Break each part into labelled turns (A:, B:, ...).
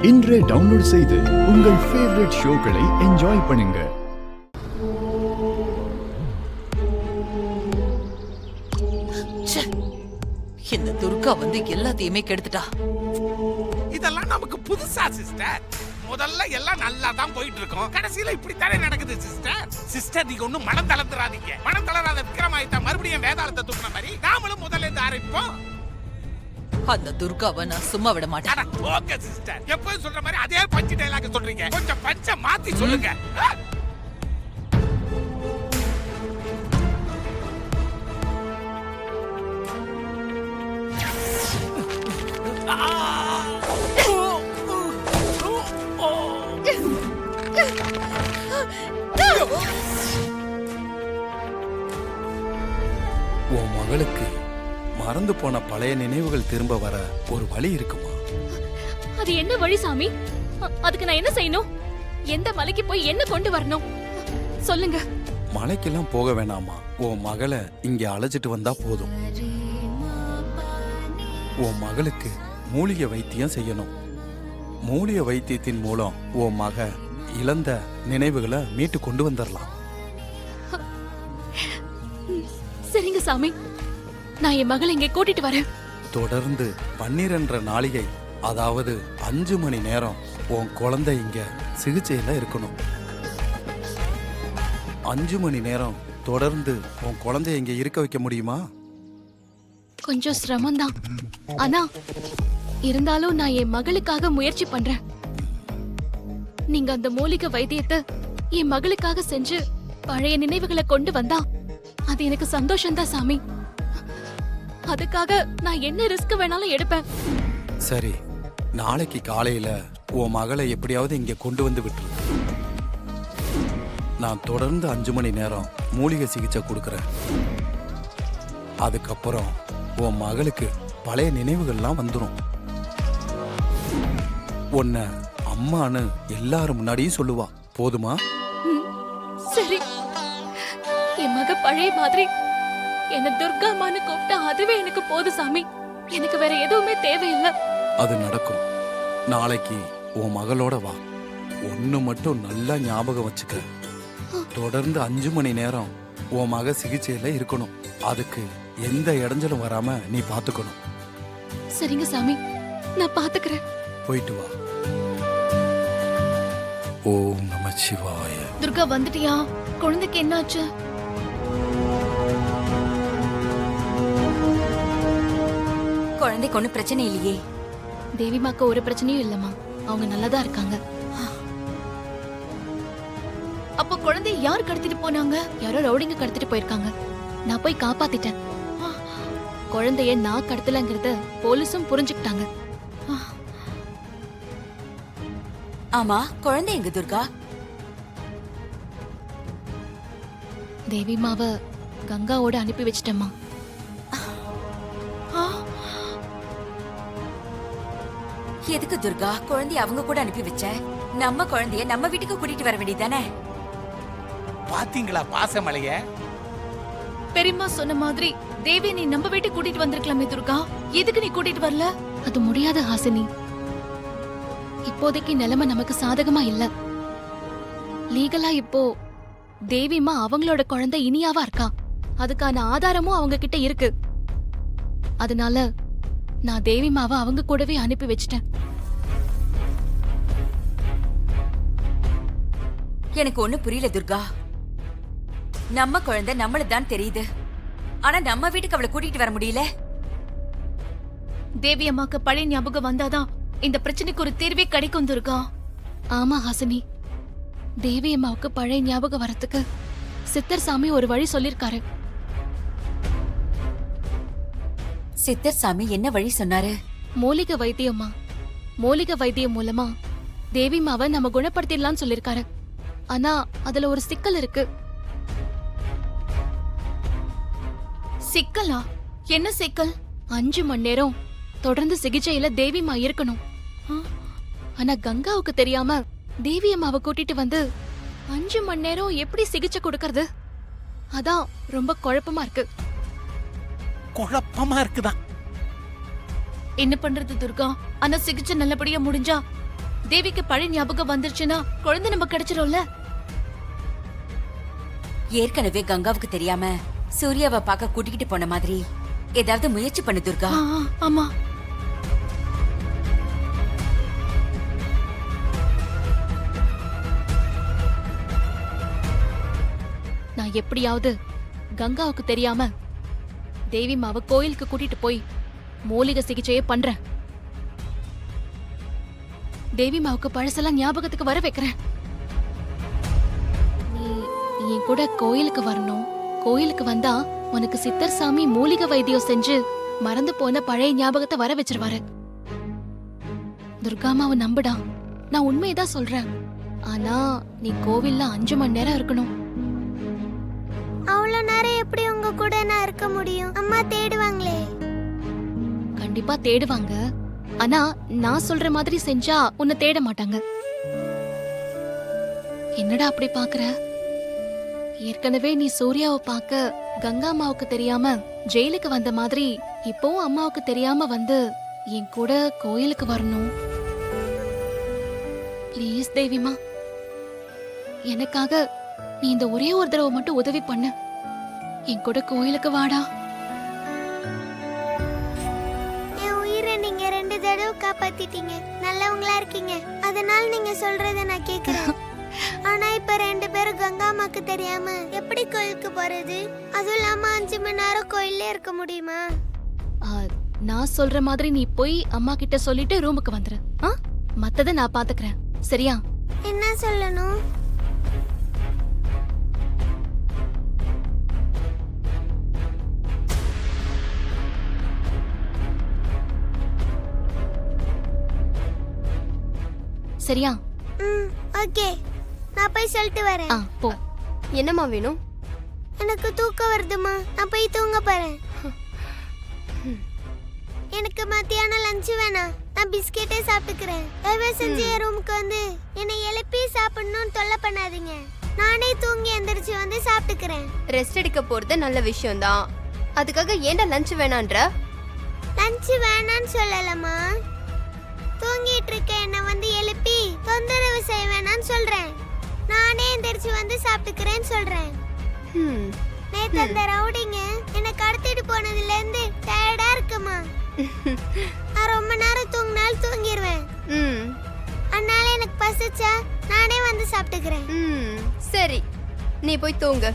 A: இன்றே டவுன்லோட் செய்து உங்கள் ஃபேவரட் ஷோக்களை என்ஜாய் பண்ணுங்க.
B: இந்த துர்கா வந்து எல்லாத்தையுமே கெடுத்துட்டா.
C: இதெல்லாம் நமக்கு புதுசா சிஸ்டர். முதல்ல எல்லாம் நல்லா தான் போயிட்டு இருக்கோம், கடைசியில இப்படி தானே நடக்குது சிஸ்டர். சிஸ்டர் நீங்க ஒண்ணும் மனம் தளர்ந்துறாதீங்க. மனம் தளராத விக்ரமாயிட்ட மறுபடியும் வேதாளத்தை தூக்குன மாதிரி நாமளும் முதல்ல இருந்து ஆரம்பிப்போம்.
B: அந்த துர்காவை நான் சும்மா விட மாட்டேன்.
C: ஓகே சிஸ்டர், எப்பவும் சொல்ற மாதிரி அதே பஞ்சு டைலாக் சொல்றீங்க, கொஞ்சம் பஞ்ச மாத்தி சொல்லுங்க.
D: உன் மகளுக்கு மறந்து போன பழைய நினைவுகள் திரும்ப வர ஒரு வழி இருக்குமா?
E: அது என்ன வழி சாமி? அதுக்கு நான் என்ன செய்யணும்? எந்த மலைக்கு போய் என்ன கொண்டு வரணும் சொல்லுங்க.
D: மலைக்கெல்லாம் போக வேணாமா, உன் மகளை இங்க அழைச்சிட்டு வந்தா போதும். உன் மகளுக்கு மூலிகை வைத்தியம் செய்யணும். மூலிகை வைத்தியத்தின் மூலம் உன் மக இழந்த நினைவுகளை மீட்டு கொண்டு வந்துடலாம்.
E: சரிங்க சாமி, நான் என் மகளை இங்கே கூட்டிட்டு வரேன்.
D: தொடர்ந்து 12 நாளிகை, அதாவது 5 மணி நேரம் உன் குழந்தை இங்க சிகிச்சையில இருக்கணும். 5 மணி நேரம் தொடர்ந்து உன் குழந்தைய இங்க இருக்க வைக்க முடியுமா?
E: கொஞ்சம் சிரமம்தான், ஆனா இருந்தாலும் நான் என் மகளுக்காக முயற்சி பண்றேன். நீங்க அந்த மூலிகை வைத்தியத்தை என் மகளுக்காக செஞ்சு பழைய நினைவுகளை கொண்டு வந்தா அது எனக்கு சந்தோஷம்தான் சாமி. அதுக்காக நான் என்ன ரிஸ்க் வேணாலும் எடுப்பேன்.
D: சரி, நாளைக்கு காலையில உன் மகளை எப்படியாவது இங்க கொண்டு வந்து விட்டு நான் தொடர்ந்து 5 மணி நேரம் மூலிகை சிகிச்சை கொடுக்கறேன். அதுக்கப்புறம் உன் மகளுக்கு பழைய நினைவுகள்லாம் வந்துடும். உன்னை அம்மான்னு எல்லாரும் முன்னாடியும் சொல்லுவா, போதுமா?
E: சரி, என் மக பழைய மாதிரி என்ன துர்காமான்னு கூப்பிட்டா அதுவே எனக்கு போதும் சாமி. எனக்கு வேற எதுவுமே தேவையில்லை.
D: அது நடக்கும். நாளைக்கு உன் மகளோட வா. ஒண்ணு மட்டும் நல்லா ஞாபகம் வச்சுக்க, தொடர்ந்து 5 மணி நேரம் உன் மக சிகிச்சையில இருக்கணும். அதுக்கு எந்த இடைஞ்சலும் வராம நீ பாத்துக்கணும்.
E: சரிங்க சாமி, நான் பாத்துக்கிறேன்.
D: போயிட்டு வா. ஓம் நமச்சிவாய.
E: துர்கா வந்துட்டியா? குழந்தைக்கு என்னாச்சு?
F: குழந்தைக்கு ஒன்னும் பிரச்சனை இல்லையே.
E: தேவிமாக்கு ஒரு பிரச்சனையும் இல்லம்மா, அவங்க நல்லாதான் இருக்காங்க. அப்போ குழந்தை யார் கடத்திட்டு போனாங்க? யாரோ ரவுடிங்க கடத்திட்டு போயிருக்காங்க. நான் போய் காப்பாத்திட்டேன். குழந்தைய நான் கடத்தலங்கிறத போலீஸும் புரிஞ்சுக்கிட்டாங்க.
F: ஆமா, குழந்தை எங்க துர்கா?
E: தேவிமாவ கங்காவோட அனுப்பி வச்சிட்டேம்மா.
F: எதுக்கு துர்கா குழந்தைய அவங்க கூட அனுப்பி வச்ச? நம்ம குழந்தைய நம்ம வீட்டுக்கு கூட்டிட்டு வர வேண்டியதானே?
C: பாத்தீங்களா பாசமலைய?
E: பெரியம்மா சொன்ன மாதிரி தேவி நீ நம்ம வீட்டுக்கு கூட்டிட்டு வந்திருக்கலாமே துர்கா. எதுக்கு நீ கூட்டிட்டு வரல? அது முடியாத ஹாசினி. இப்போதைக்கு நிலைமை நமக்கு சாதகமா இல்ல. லீகலா இப்போ தேவிமா அவங்களோட குழந்தை இனியாவா இருக்கா. அதுக்கான ஆதாரமும் அவங்க கிட்ட இருக்கு. அதனால நான் தேவிமாவை அவங்க கூடவே அனுப்பி வச்சிட்டேன்.
F: எனக்கு ஒண்ணு புரியல துர்கா. நம்ம குழந்தை நம்மளுதான் தெரியுது, ஆனா நம்ம வீட்டுக்கு அவளை கூட்டிட்டு வர முடியல.
E: தேவி அம்மாக்கு பழைய ஞாபகம் வந்தாதான் இந்த பிரச்சனைக்கு ஒரு தீர்வே கிடைக்கும் துர்கா. ஆமா ஹாசினி, தேவி அம்மாவுக்கு பழைய ஞாபகம் வரத்துக்கு சித்தர் சாமி ஒரு வழி சொல்லிருக்காரு.
F: சித்தர் சாமி என்ன வழி சொன்னாரு?
E: மூலிகை வைத்தியம்மா. மூலிகை வைத்தியம் மூலமா தேவிமாவை நம்ம குணப்படுத்திடலாம்னு சொல்லிருக்காரு. ஆனா அதுல ஒரு சிக்கல் இருக்கு. சிக்கலா? என்ன சிக்கல்? 5 மணி நேரம் தொடர்ந்து சிகிச்சையில தேவிமா இருக்கணும். ஆனா கங்காவுக்கு தெரியாம தேவி அம்மாவை கூட்டிட்டு வந்து 5 மணி நேரம் எப்படி சிகிச்சை கொடுக்கறது? அதான் ரொம்ப குழப்பமா இருக்கு.
C: குழப்பமா இருக்குதான்.
E: என்ன பண்றது துர்கா? ஆனா சிகிச்சை நல்லபடியா முடிஞ்சா தேவிக்கு பழைய ஞாபகம் வந்துருச்சுன்னா குழந்தை நம்ம கிடைச்சிரும்ல.
F: ஏற்கனவே கங்காவுக்கு தெரியாம சூர்யாவை பார்க்க கூட்டிக்கிட்டு போன மாதிரி ஏதாவது முயற்சி பண்ணு துர்கா.
E: ஆமா. நான் எப்படியாவது கங்காவுக்கு தெரியாம தேவி மாவ கோயிலுக்கு கூட்டிட்டு போய் மூலிகை சிகிச்சையை பண்றேன். தேவி மாவுக்கு பழசெல்லாம் ஞாபகத்துக்கு வர வைக்கிறேன். நீ என் கூட கோயிலுக்கு வரணும். கோயிலுக்கு வந்தா உனக்கு சித்தர் சாமி மூலிகை வைத்தியம் செஞ்சு மறந்து போன பழைய ஞாபகத்தை வர வச்சிருவாரு. துர்காமாவை நம்புடா, நான் உண்மையதான் சொல்றேன். ஆனா நீ கோவில்ல 5 மணி நேரம் இருக்கணும்.
G: அவ்வளவு நேரம் எப்படி உங்க கூட நான் இருக்க முடியும்? அம்மா தேடுவாங்களே.
E: கண்டிப்பா தேடுவாங்க. ஆனா நான் சொல்ற மாதிரி செஞ்சா உன்னை தேட மாட்டாங்க. என்னடா அப்படி பாக்குற? ஏற்கனவே நீ சூர்யாவை பார்க்க கங்கா அம்மாவுக்கு தெரியாம ஜெயிலுக்கு வந்த மாதிரி இப்போவும் அம்மாவுக்கு தெரியாம வந்து என் கூட கோயிலுக்கு வரணும். ப்ளீஸ் தேவிமா, எனக்காக நீ இந்த ஒரே ஒரு தடவை மட்டும் உதவி பண்ணு. என் கூட கோயிலுக்கு வாடா.
G: என் உயிரை நீங்க 2 தடவை காப்பாத்திட்டீங்க. நல்லவங்களா இருக்கீங்க. அதனால நீங்க சொல்றத நான் கேக்குறேன். ஆனா இப்ப 2 பேரும் கங்கா அம்மாக்கு தெரியாம எப்படி கோயிலுக்கு போறது? அதுவும் இல்லாம 5 மணி நேரம் கோயில்ல இருக்க முடியுமா?
E: நான் சொல்ற மாதிரி நீ போய் அம்மா கிட்ட சொல்லிட்டு ரூமுக்கு வந்துரு. மத்தத நான் பாத்துக்கிறேன், சரியா?
G: என்ன சொல்லணும்?
E: சரியா?
G: ஓகே, நான் போய் சொல்லிட்டு வரேன்.
E: போ.
H: என்னம்மா வேணும்?
G: எனக்கு தூக்கம் வருதுமா, நான் போய் தூங்க போறேன். எனக்கு மத்தியானம் லஞ்ச் வேணாம், நான் பிஸ்கெட்டே சாப்பிட்டுக்கிறேன். தயவு செஞ்சு என் ரூமுக்கு வந்து என்னை எழுப்பி சாப்பிடணும்னு தொல்லை பண்ணாதீங்க. நானே தூங்கி எந்திரிச்சு வந்து சாப்பிட்டுக்கிறேன்.
H: ரெஸ்ட் எடுக்க போறது நல்ல விஷயம்தான். அதுக்காக ஏன்டா லஞ்ச் வேணான்ற?
G: லஞ்ச் வேணான்னு சொல்லலம்மா, தூங்கிட்டு இருக்க என்ன வந்து எழுப்பி தொந்தரவு செய்ய வேணான்னு சொல்றேன். நானே எந்திரிச்சு வந்து சாப்பிட்டுக்கிறேன்னு சொல்றேன். நேத்து அந்த ரவுடிங்க என்ன கடத்திட்டு போனதுல இருந்து டயர்டா இருக்குமா. நான் ரொம்ப நேரம் தூங்கினாலும் தூங்கிடுவேன். அதனால எனக்கு பசிச்சா நானே வந்து சாப்பிட்டுக்கிறேன்.
H: சரி, நீ போய் தூங்கு.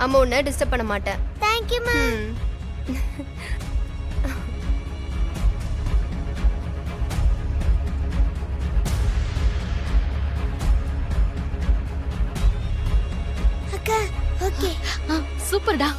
H: அம்மா உன்னை டிஸ்டர்ப் பண்ண மாட்டேன்.
G: தேங்க்யூமா. அக்கா, ஓகே.
E: சூப்பர்டா.